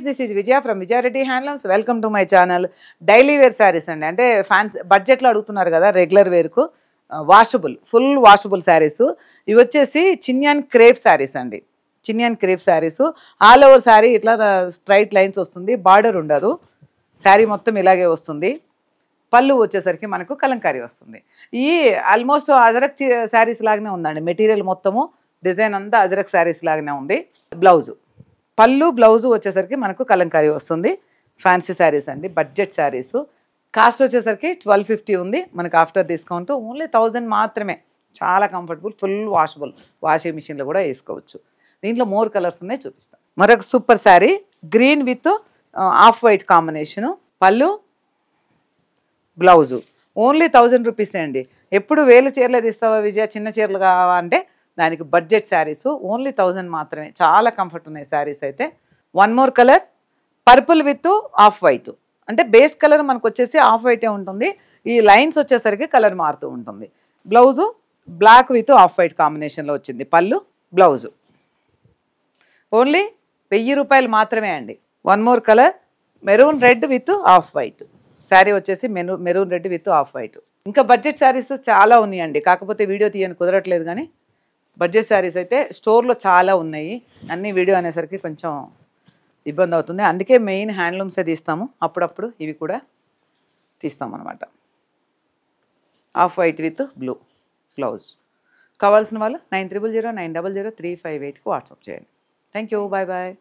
This is Vijaya from Vijaya Reddy handlooms. Welcome to my channel. Daily wear saris అండి, అంటే fancy బడ్జెట్లో అడుగుతున్నారు కదా, రెగ్యులర్ వేర్కు వాషబుల్, ఫుల్ వాషబుల్ శారీస్. ఇవి వచ్చేసి చిన్యాన్ క్రేప్ శారీస్ అండి. Chinon crepe saris all over sari ఇట్లా స్ట్రైట్ లైన్స్ వస్తుంది, బార్డర్ ఉండదు, శారీ మొత్తం ఇలాగే వస్తుంది. పళ్ళు వచ్చేసరికి మనకు కలంకారీ వస్తుంది. ఈ ఆల్మోస్ట్ అజరక్ శారీస్ లాగానే ఉందండి, మెటీరియల్ మొత్తము డిజైన్ అంతా అజరక్ శారీస్ లాగానే ఉంది. బ్లౌజు, పళ్ళు బ్లౌజు వచ్చేసరికి మనకు కలంకారీ వస్తుంది. ఫ్యాన్సీ శారీస్ అండి, బడ్జెట్ శారీస్. కాస్ట్ వచ్చేసరికి 1250 ఉంది మనకు, ఆఫ్టర్ డిస్కౌంట్ ఓన్లీ 1000 మాత్రమే. చాలా కంఫర్టబుల్, ఫుల్ వాషబుల్, వాషింగ్ మిషన్లో కూడా వేసుకోవచ్చు. దీంట్లో మోర్ కలర్స్ ఉన్నాయి, చూపిస్తాను. మరొక super sari, green with off white combination. పళ్ళు బ్లౌజు ఓన్లీ 1000 రూపీసే అండి. ఎప్పుడు వేలు చీరలు తీస్తావా విజయ, చిన్న చీరలు కావా అంటే దానికి బడ్జెట్ శారీస్ ఓన్లీ 1000 మాత్రమే. చాలా కంఫర్ట్ ఉన్నాయి శారీస్ అయితే. One more colour, purple with off white, అంటే బేస్ కలర్ మనకు వచ్చేసి ఆఫ్ వైటే ఉంటుంది, ఈ లైన్స్ వచ్చేసరికి కలర్ మారుతూ ఉంటుంది. Blouse black with off white కాంబినేషన్లో వచ్చింది. పళ్ళు బ్లౌజు ఓన్లీ 1000 రూపాయలు మాత్రమే అండి. One more colour, maroon red with off white sari వచ్చేసి maroon red with off white. ఇంకా బడ్జెట్ శారీస్ చాలా ఉన్నాయండి, కాకపోతే వీడియో తీయని కుదరట్లేదు. కానీ బడ్జెట్ శారీస్ అయితే స్టోర్లో చాలా ఉన్నాయి, అన్ని వీడియో అనేసరికి కొంచెం ఇబ్బంది అవుతుంది. అందుకే మెయిన్ హ్యాండ్లూమ్సే తీస్తాము, అప్పుడప్పుడు ఇవి కూడా తీస్తాం అనమాట. Off white with blue blouse. కావాల్సిన వాళ్ళు 9009000358కి వాట్సాప్ చేయండి. Thank you, bye bye.